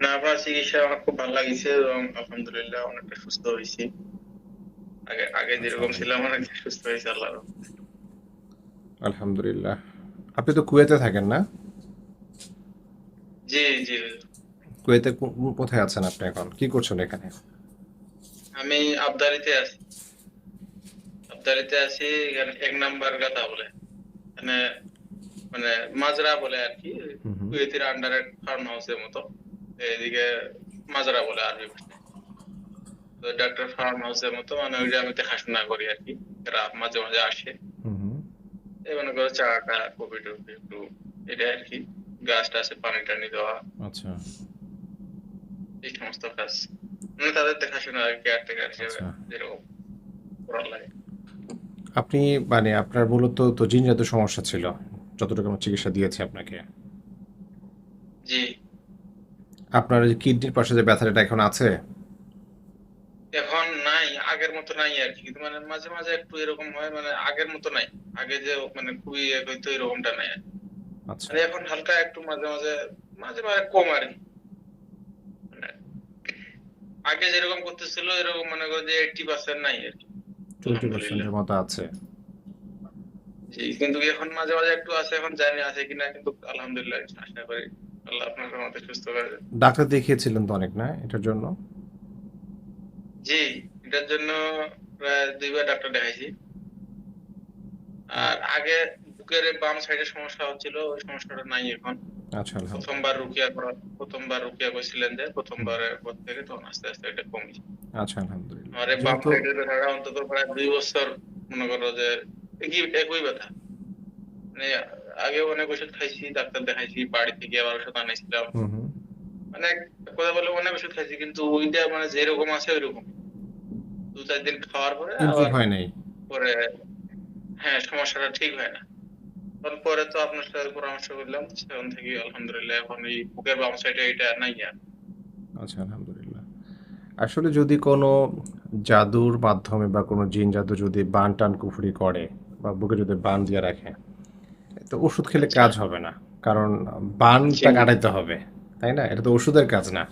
না, আপনার চিকিৎসা আমার খুব ভালো লাগিছে এবং আলহামদুলিল্লাহ অনেকটা সুস্থ হয়েছি। আগে আগে যেরকম ছিলাম মাশাআল্লাহ। অনেকটা সুস্থ হয়েছে আল্লাহর রহমতে। আলহামদুলিল্লাহ। আপনি তো কুয়েতে থাকেন না? জি জি। কুয়েতে কোথায় আছেন আপনি এখন? কি করছেন এখানে? আমি আবদারিতে আছি। আবদারিতে আছি, এখানে ১ নাম্বার গাদা বলে। মানে মানে মাজরা বলে আর কি। হুম হুম। কুয়েতের আন্ডারে ফার্ম হাউসের মতো। এদিকে মাজরা বলে আরবি ভাষায়। তো ডাক্তার ফার্ম হাউসের মতো, মানে ওই যে আমি দেখাশোনা করি আর কি। এরা মাঝে মাঝে আসে। হুম হুম। এই মনে করো চাটা কফি টফি একটু, এটা আর কি। গাছ টাছে পানি টানি দেওয়া, আচ্ছা এই সমস্ত কাজ। মানে তাদের দেখাশোনা আর কেয়ারটেকার হিসেবে আচ্ছা। যেরকম করার লাগে। আপনি মানে আপনার মূলত তো জিনজাত সমস্যা ছিল, যতটুকু আমার চিকিৎসা দিয়েছে আপনাকে। জি। আপনার এই কিডনির পাশে যে ব্যথাটা এখন আছে? এখন নাই, আগের মতো নাই আর কি, কিন্তু মানে মাঝে মাঝে একটু এরকম হয়, মানে আগের মতো নাই। আগে যে মানে খুবই হয়তো এরকমটা নাই আর কি। আচ্ছা। মানে এখন হালকা একটু মাঝে মাঝে, মাঝে মাঝে কম আর কি। মানে আগে যেরকম করতেছিল এরকম মনে করো যে 80% নাই আর কি। আলহামদুলিল্লাহ। 20%-এর মতো আছে। জি, কিন্তু এখন মাঝে মাঝে একটু আছে, এখন জানি আছে কিনা, কিন্তু আলহামদুলিল্লাহ আশা করি আল্লাহ আপনার রহমতে সুস্থ করে দেন। ডাক্তার দেখিয়েছিলেন তো অনেক, না এটার জন্য? জি, এটার জন্য প্রায় 2 বার ডাক্তার দেখাইছি। আর আগে বুকের বাম সাইডে সমস্যা হচ্ছিল, ওই সমস্যাটা নাই এখন। আচ্ছা প্রথমবার আলহামদুলিল্লাহ। রুকিয়া করা, প্রথমবার রুকিয়া করেছিলেন যে হুম। প্রথমবারের পর থেকে তখন আস্তে আস্তে এটা কমিছে। আচ্ছা আলহামদুলিল্লাহ। আমার এই বাম যেহেতু সাইডের ব্যথাটা অন্তত প্রায় 2 বছর, মনে করো যে একই ব্যথা। মানে আগেও অনেক ওষুধ খাইছি, ডাক্তার দেখাইছি, বাড়ি থেকে আবার ওষুধ আনাইছিলাম। হুম হুম। মানে কথা বলে অনেক ওষুধ খাইছি, কিন্তু ওইটা মানে যেরকম আছে ওইরকম। 2-4 দিন খাওয়ার পরে ইমপ্রুভ আবার হয় নাই। পরে, হ্যাঁ, সমস্যাটা ঠিক হয় না। পরে তো আপনার সাথে পরামর্শ করলাম, সেখান থেকে আলহামদুলিল্লাহ এখন এই বুকের বাম সাইডে এটা নাই আর। আচ্ছা আলহামদুলিল্লাহ। আসলে যদি কোনো জাদুর মাধ্যমে বা কোনো জিন জাদু যদি বান টান কুফরি করে বা বুকে যদি বান দিয়ে রাখে, তো ওষুধ খেলে আচ্ছা। কাজ হবে না। কারণ জি। বানটা কাটাইতে হবে, তাই না? এটা তো ওষুধের কাজ না।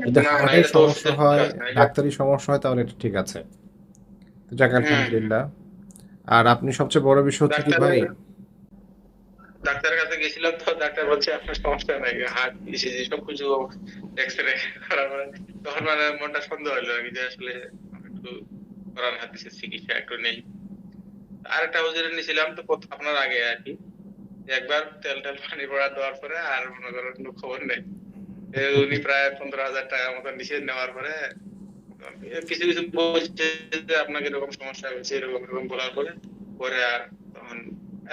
যদি না না, হার্টের এটা তো সমস্যা ওষুধের হয়, কাজ না এটা। ডাক্তারি সমস্যা হয়, তাহলে এটা ঠিক আছে। তো যাক হুম। আলহামদুলিল্লাহ। আর আপনি সবচেয়ে বড় বিষয় হচ্ছে কি ভাই, ডাক্তারের ডাক্তারের কাছে গেছিলাম, তো ডাক্তার বলছে আপনার সমস্যা নাই, হার্ট ইসিজি সবকিছু এক্সরে করার পরে তখন মানে মনটা সন্দেহ হলো আর কি, যে আসলে একটু কোরআন হাদিসের চিকিৎসা একটু নেই। আরেকটা হুজুরের নিয়েছিলাম তো আপনার আগে আর কি। একবার তেল টেল পানি পড়া দেওয়ার পরে আর মনে করেন কোনো খবর নেই। উনি প্রায় 15,000 টাকার মতো নিষেধ নেওয়ার পরে কিছু কিছু বলছে যে আপনাকে এরকম সমস্যা হয়েছে, এরকম এরকম বলার পরে পরে আর তখন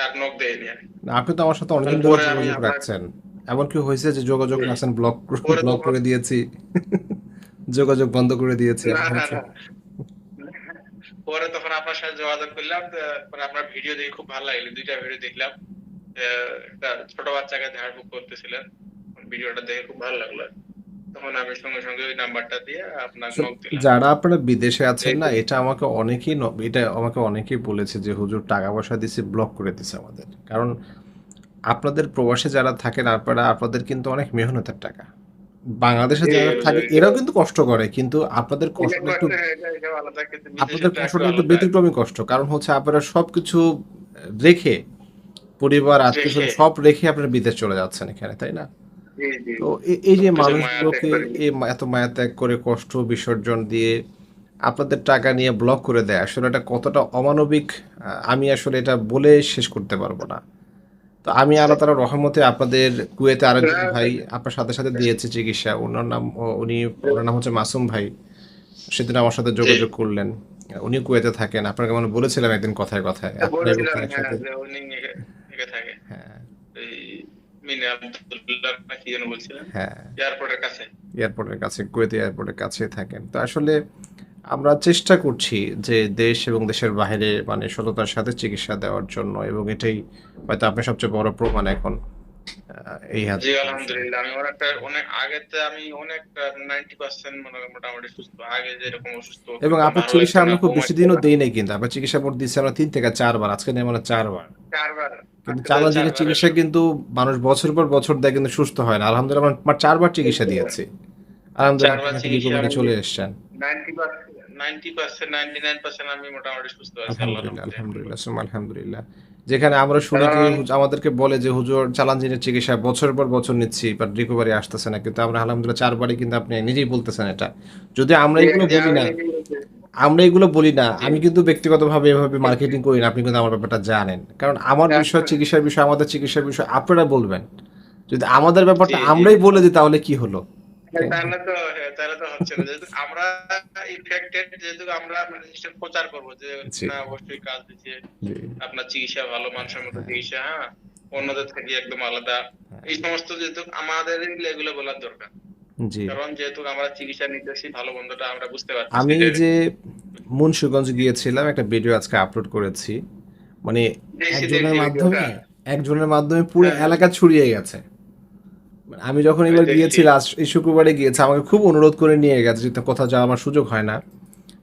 আর নখ দেয়নি আর কি। না, আপনি তো আমার সাথে তখন অনেকদিন ধরে পরে আমি যোগাযোগ আপনার, রাখছেন। এমন কি হয়েছে যে যোগাযোগ রাখছেন, ব্লক পরে ব্লক তখন, করে দিয়েছি? যোগাযোগ বন্ধ করে দিয়েছি, না এমন না হয়েছে? না, পরে তখন আপনার সাথে যোগাযোগ করলাম, পরে আপনার ভিডিও দেখে খুব ভালো লাগলো, 2টা ভিডিও দেখলাম। একটা ছোট বাচ্চাকে ঝাড়ফুঁক করতেছিলেন, ভিডিওটা দেখে খুব ভালো লাগলো। তখন আমি সঙ্গে সঙ্গে ওই নাম্বারটা দিয়ে আপনাকে So, নক দিলাম। যারা আপনারা বিদেশে আছেন না, এই- এটা আমাকে অনেকেই এটা আমাকে অনেকেই বলেছে যে হুজুর টাকা পয়সা দিছে, ব্লক করে দিছে আমাদের। কারণ আপনাদের প্রবাসে যারা থাকেন আপনারা, আপনাদের কিন্তু অনেক মেহনতের টাকা। বাংলাদেশে জি, যারা থাকে এটা এরাও কিন্তু কষ্ট করে, কিন্তু আপনাদের এটা কষ্টটা একটু, করতে, এটা আলাদা, কিন্তু আপনাদের বিদেশেরটা একটু কষ্টটা একটু আলাদা। ব্যতিক্রমী কষ্ট। কারণ হচ্ছে আপনারা সবকিছু রেখে, পরিবার আত্মীয় রেখে, স্বজন সব রেখে আপনারা বিদেশ চলে যাচ্ছেন এখানে, তাই না? জি জি, তো এই যে সবকিছু মায়া ত্যাগ মানুষগুলোকে করে। এত মায়া ত্যাগ করে কষ্ট বিসর্জন দিয়ে আপনাদের টাকা নিয়ে ব্লক করে দেয়, আসলে এটা কতটা অমানবিক, আমি আসলে এটা বলে শেষ করতে পারবো না। তো আমি আল্লাহ তাআলার রহমতে আপনাদের কুয়েতে আরেকজন না, ভাই আপনার সাথে সাথে দিয়েছে চিকিৎসা। ওনার নাম ওনার নাম হচ্ছে মাসুম ভাই। সেদিন আমার সাথে জি, যোগাযোগ করলেন। উনি কুয়েতে থাকেন। আপনাকে মানে বলেছিলাম একদিন কথায় কথায় আপনারা বলেছিলেন, এরকম হ্যাঁ, একসাথে। যে উনি এখানে থাকে। হ্যাঁ এই মিনে আব্দুল্লাহ না কি যেন বলছিলেন, হ্যাঁ। এয়ারপোর্টের কাছে। এয়ারপোর্টের কাছে, কুয়েত এয়ারপোর্টের কাছে থাকেন। তো আসলে আমরা চেষ্টা করছি যে দেশ এবং দেশের বাইরে মানে সততার সাথে চিকিৎসা দেওয়ার জন্য, এবং এটাই হয়তো আপনার সবচেয়ে বড় প্রমাণ এখন। এই জি হচ্ছে বিষয়। আলহামদুলিল্লাহ, আমি অনেক আগেতে আমি অনেক 90% মোটামুটি সুস্থ। আগে যেরকম অসুস্থ এবং একদম আপনার ভালো চিকিৎসা লাগতো না, আমরা খুব ঘুম বেশি আসতো দিনও না। দেই নাই কিন্তু আপনার চিকিৎসা মোট দিচ্ছি আমরা 3 থেকে 4 বার, আজকে নেই মানে 4 বার। 4 বার, কিন্তু আজকে তো চালান 4 বার চিকিৎসা হলো। কিন্তু মানুষ বছর পর বছর দেয় কিন্তু সুস্থ হয় না। আলহামদুলিল্লাহ আমার 4 বার চিকিৎসা দিয়েছি। আলহামদুলিল্লাহ 4 আপনি বার নাকি চিকিৎসা রিকভারি আমি চলে এসেছেন। 90%, 99% আমি মোটামুটি সুস্থ আছি আল্লাহর আলহামদুলিল্লাহ, রহমতে এখন আলহামদুলিল্লাহ, বর্তমানে। সুম্মা আলহামদুলিল্লাহ। যেখানে আমরা শুনি যে কারণ আমাদেরকে বলে যে হুজুর চালানজিনের চিকিৎসা বছরের পর বছর নিচ্ছি বাট রিকভারি আসতেছে না। কিন্তু আমরা আলহামদুলিল্লাহ 4 বারই কিন্তু আপনি নিজেই বলতেছেন এটা। যদি আমরা জি, এগুলো জি, বলি আমি না, নিজেই বলছি। আমরা এগুলো বলি না, জি। আমি কিন্তু ব্যক্তিগতভাবে এভাবে মার্কেটিং করি না। আপনি কিন্তু আমার ব্যাপারটা জানেন। কারণ আমার বিষয় চিকিৎসার বিষয়, আমাদের চিকিৎসার বিষয় আপনারা বলবেন। যদি আমাদের জি, ব্যাপারটা জি। আমরাই বলে দিই তাহলে কি হলো? তাই না? তাহলে তো হচ্ছে না। যেহেতু আমরা ইনফেক্টেড, যেহেতু আমরা মানে জিনিসটা প্রচার করব যে জি, না অবশ্যই কাজ দিচ্ছে। জি। আপনার চিকিৎসা ভালো, মানসম্মত হ্যাঁ, চিকিৎসা, হ্যাঁ? অন্যদের থেকে একদম আলাদা। হ্যাঁ। এই সমস্ত যেহেতু আমাদেরই এগুলো বলার দরকার। জি। কারণ যেহেতু আমরা চিকিৎসা নিতেছি, ভালো মন্দটা আমরা বুঝতে পারতেছি আমি যে যে মুন্সিগঞ্জ গিয়েছিলাম একটা ভিডিও আজকে আপলোড করেছি। মানে দেখছি, একজনের দেখছি মাধ্যমে ভিডিওটা। একজনের মাধ্যমে পুরো হ্যাঁ, হ্যাঁ, এলাকা ছড়িয়ে গেছে। মানে আমি যখন আমি এবার দেখছি। গিয়েছি লাস্ট এই শুক্রবারে গিয়েছি আমাকে খুব অনুরোধ করে নিয়ে গেছে যেহেতু কোথাও যাওয়ার আমার সুযোগ হয় না।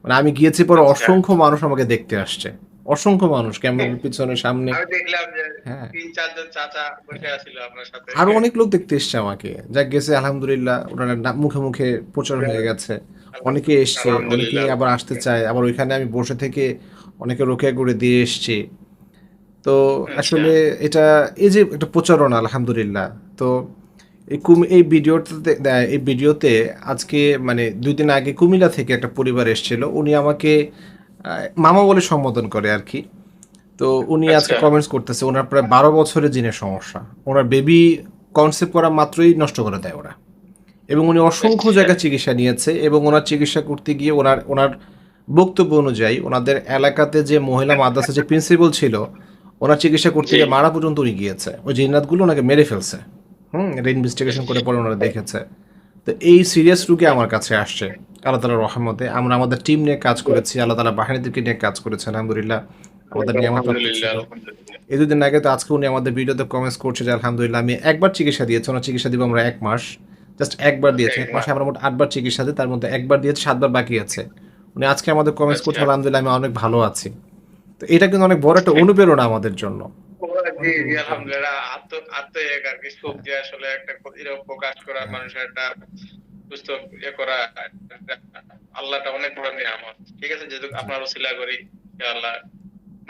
মানে আমি গিয়েছি পরে আচ্ছা। অসংখ্য মানুষ আমাকে দেখতে আসছে। অসংখ্য মানুষ ক্যামেরার পিছনে সামনে। আমি দেখলাম যে হ্যাঁ। ৩-৪ জন চাচা বসে আছিল আপনার সাথে। আরো অনেক লোক দেখতে এসছে আমাকে। যা গেছে আলহামদুলিল্লাহ ওনারা মুখে মুখে প্রচার হয়ে গেছে। অনেকে এসছে, অনেকেই আলহামদুলিল্লাহ, আবার আসতে চায়। আবার ওইখানে আমি বসে থেকে অনেকে রোকেয়া করে দিয়ে এসছি। তো আচ্ছা, আসলে এটা এই যে একটা প্রচারণা আলহামদুলিল্লাহ। তো এই ভিডিওটাতে এই ভিডিওতে আজকে মানে ২ দিন আগে কুমিল্লা থেকে একটা পরিবার এসেছিল। উনি আমাকে মামা বলে সম্বোধন করে আরকি। তো উনি আজকে আচ্ছা। কমেন্টস করতেছে উনার প্রায় ১২ বছরের জিনের সমস্যা। উনার বেবি কনসেপ্ট করা মাত্রই নষ্ট করে দেয় ওরা। এবং উনি অসংখ্য আচ্ছা, জায়গায় চিকিৎসা নিয়েছে এবং ওনার চিকিৎসা করতে গিয়ে ওনার বক্তব্য অনুযায়ী ওনাদের এলাকাতে যে মহিলা মাদ্রাসা যে প্রিন্সিপাল ছিল, ওনার চিকিৎসা করতে জি। গিয়ে মারা পর্যন্ত উনি গিয়েছে। ওই জিন্নাতগুলো ওনাকে মেরে ফেলছে। এটা ইনভেস্টিগেশন করে পরে ওনারা দেখেছে। তো এই সিরিয়াস রোগী আমার কাছে আসছে। আল্লাহ তাআলার রহমতে আমরা আমাদের টিম নিয়ে কাজ করেছি। আল্লাহ তাআলা বাহিনীদেরকে নিয়ে কাজ করেছে। আলহামদুলিল্লাহ আমাদের নিয়ামত প্রাপ্ত আলহামদুলিল্লাহ, ছিল। আলহামদুলিল্লাহ। এই ২ দিন আগে তো আজকে উনি আমাদের ভিডিওতে কমেন্টস করছে যে আলহামদুলিল্লাহ আমি একবার চিকিৎসা দিয়েছি। ওনার চিকিৎসা দিব আমরা ১ মাস। জাস্ট একবার দিয়েছি। ১ মাসে আমরা মোট ৮ বার চিকিৎসা দিই। তার মধ্যে ১ বার দিয়েছি, ৭ বার বাকি আছে। উনি আজকে আমাদের কমেন্টস করছে আচ্ছা। আলহামদুলিল্লাহ আমি অনেক ভালো আছি। তো এটা কিন্তু অনেক বড় একটা অনুপ্রেরণা আমাদের জন্য। জি, অনেক জি, অনুপ্রেরণা। আলহামদুলিল্লাহ। আত্ম এক আরকি সুখ হ্যাঁ, দিয়ে আসলে একটা এরকম প্রকাশ করা, হ্যাঁ। মানুষের একটা সুস্থ করা, আল্লাহটা অনেক বড় নিয়ামত। ঠিক আছে? যেহেতু জি, আপনার ওসিলা করি, ইনশাআল্লাহ।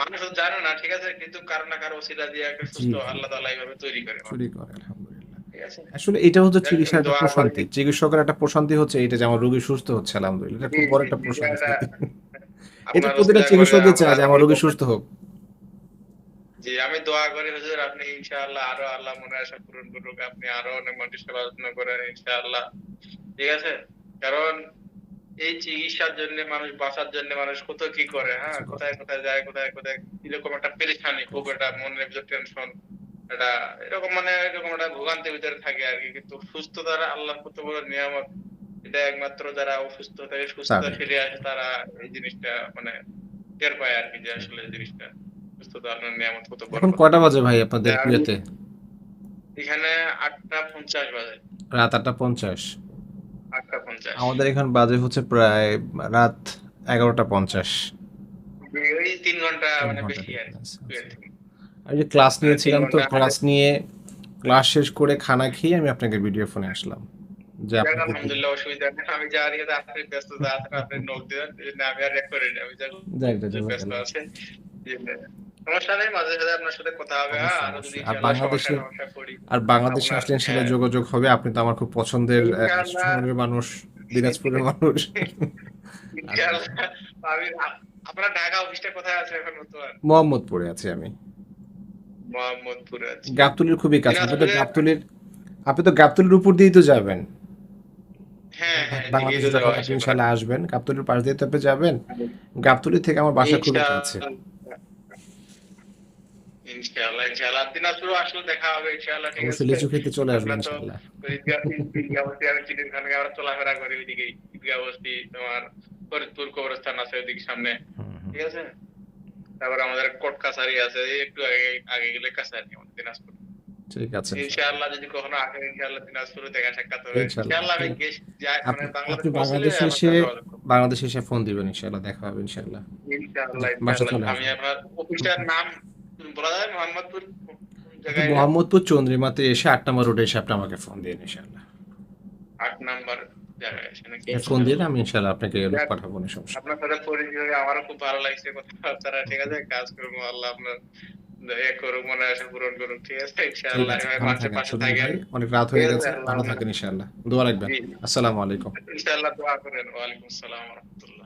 মানুষ জানে না, ঠিক আছে? কিন্তু কারো না কারো ওসিলা দিয়ে একটা জি, সুস্থ জি। আল্লাহ তাআলা এইভাবে তৈরি করে চুরি মানুষ। করে আলহামদুলিল্লাহ। ঠিক আছে? আসলে এটা হচ্ছে যাক, চিকিৎসার একটা দোয়া করি। প্রশান্তি। চিকিৎসকের একটা প্রশান্তি হচ্ছে এইটা যে আমার রোগী সুস্থ হচ্ছে আলহামদুলিল্লাহ। এটা জি, খুব বড় জি, একটা জি, প্রশান্তি। এটা এটা আপনার প্রতিটা ওসিলা করে চিকিৎসকই আমরা চায় যে আমার রোগী সুস্থ হোক। জি, আমি দোয়া করি হুজুর, আপনি ইনশাআল্লাহ আরো আল্লাহ মনের আশা পূরণ করুক। আপনি আরো অনেক মানুষের সেবা যত্ন করেন ইনশাআল্লাহ। ঠিক আছে? কারণ এই চিকিৎসার জন্য মানুষ, বাঁচার জন্য মানুষ কত কি করে, হ্যাঁ? কিছু করে। কোথায়, কোথায় যায়, কোথায়, কোথায় এরকম একটা পেরেশানি, খুব একটা মনের ভিতর টেনশন, একটা এরকম মানে এরকম একটা ভোগান্তির ভিতরে থাকে আরকি। কিন্তু সুস্থতার আল্লাহর কত বড় নিয়ামত। এটা একমাত্র যারা অসুস্থ থেকে সুস্থতা তারই। ফিরে আসে তারা এই জিনিসটা মানে টের পায় আরকি, যে আসলে এই জিনিসটা সুস্থতা আপনার নিয়ামত কত বড় এখন কথা। কয়টা বাজে ভাই আপনাদের যার কুয়েতে? এখানে ৮টা ৫০ বাজে। রাত ৮টা ৫০। ৮টা ৫০। আমাদের এখানে বাজে হচ্ছে প্রায় রাত ১১টা ৫০। ওই ৩ ঘন্টা ৩ মানে ঘন্টা বেশি আরকি ডিফারেন্স। কুয়েত আচ্ছা। থেকে। আমি যে ক্লাস ৩ নিয়েছিলাম তো ঘন্টা ক্লাস নিয়ে ক্লাস শেষ করে খানা খেয়ে আমি আপনাকে ভিডিও ফোনে আসলাম। যে যাক আপনাকে একটু আলহামদুলিল্লাহ, অসুবিধা নেই। আমি জানি যে আপনি ব্যস্ততা আছেন, আপনি নক দিবেন। এজন্য আমি আর রেক করিনি। আমি জানি যাক যে ব্যস্ত জাযাকাল্লাহ। আছেন। জি, সমস্যা নেই। মাঝে, মাঝে আপনার সাথে কথা হবে, হ্যাঁ? অবশ্যই, আরো যদি অবশ্যই। ইনশাআল্লাহ সমস্যা পড়ি আর বাংলাদেশে আপনার, আসলে ইনশাআল্লাহ হ্যাঁ, যোগাযোগ হবে। আপনি তো আমার খুব পছন্দের ইনশাআল্লাহ। শহরের মানুষ, দিনাজপুরের মানুষ। ইনশাআল্লাহ আলহামদুলিল্লাহ। আমি আপনার ঢাকা অফিসটা কোথায় আছে এখন বর্তমান? মোহাম্মদপুরে আছি আমি। মোহাম্মদপুরে, আচ্ছা। গাবতলীর খুবই কাছে। দিনাজপুরে, আপনি তো গাবতলীর উপর দিয়েই তো যাবেন। হ্যাঁ, হ্যাঁ, এদিকেই বাংলাদেশ তো যখন যাওয়া আপনি আসা করা। ইনশাআল্লাহ আসবেন, গাবতলীর পাশ দিয়ে তো আপনি যাবেন। গাবতলী থেকে আমার বাসা খুবই কাছে। ইনশাআল্লাহ, ইনশাআল্লাহ, ইনশাআল্লাহ। দিনাজপুরে আসলে দেখা হবে ইনশাআল্লাহ, ঠিক অবশ্যই আছে? লিচু খেতে চলে আসবেন আমরা তো ইনশাআল্লাহ। ঈদগাহ বস্তি, আমি চিড়িয়াখানা আমরা চলাফেরা করি ওইদিকেই। ঈদগাহ বস্তি, তোমার ফরিদপুর কবরস্থান আছে ওইদিকে সামনে। হুম, হুম। ঠিক আছে? তারপর আমাদের কোর্ট কাছারি আছে, এই একটু আগে আগে গেলে কাছারি আমাদের দিনাজপুর। ঠিক আছে ইনশাআল্লাহ যদি কখনো আসেন, ইনশাআল্লাহ দিনাজপুরে দেখা সাক্ষাৎ হবে। ইনশাল্লাহ। ইনশাআল্লাহ আমি গেস যাই মানে আপনি বাংলাদেশ আপনি পৌঁছলে বাংলাদেশে আমার এসে সাথে যোগাযোগ করবেন। বাংলাদেশে এসে ফোন দিবেন ইনশাল্লাহ, দেখা হবে ইনশাল্লাহ। জি, ইনশাআল্লাহ, বাসা ইনশাআল্লাহ। চলে আমি আসবেন। আপনার অফিসটার নাম বলা যায় মোহাম্মদপুর কোন আপনি জায়গায় এটা? মোহাম্মদপুর চন্দ্রিমাতে এসে ৮ নম্বর রোডে এসে আপনি আমাকে ফোন দিন ইনশাল্লাহ। ৮ নাম্বার জায়গায় এসে নাকি? ফোন দিলে ইনশাআল্লাহ। আমি ইনশাল্লাহ আপনাকে লোক যাক, পাঠাবো, কোনো সমস্যা নেই। আপনার সাথে পরিচয় হয়ে আমারও খুব ভালো লাগছে কথাবার্তা। ঠিক আছে? কাজ করবো। আল্লাহ আপনার ইয়ে করুক, মনের আশা পূরণ করুক। ঠিক আছে? ঠিক ইনশাআল্লাহ। আছে, এভাবে ভালো মানুষের থাকেন পাশে সুজন থাকেন। ভাই, অনেক রাত ঠিক হয়ে আছে? গেছে, আল্লাহ ভালো হাফেজ। থাকেন ইনশাল্লাহ, দোয়া রাখবেন। জি। আসসালামু আলাইকুম। ইনশাআল্লাহ দোয়া করেন। ওয়ালাইকুম আসসালাম ওয়া রাহমাতুল্লাহ।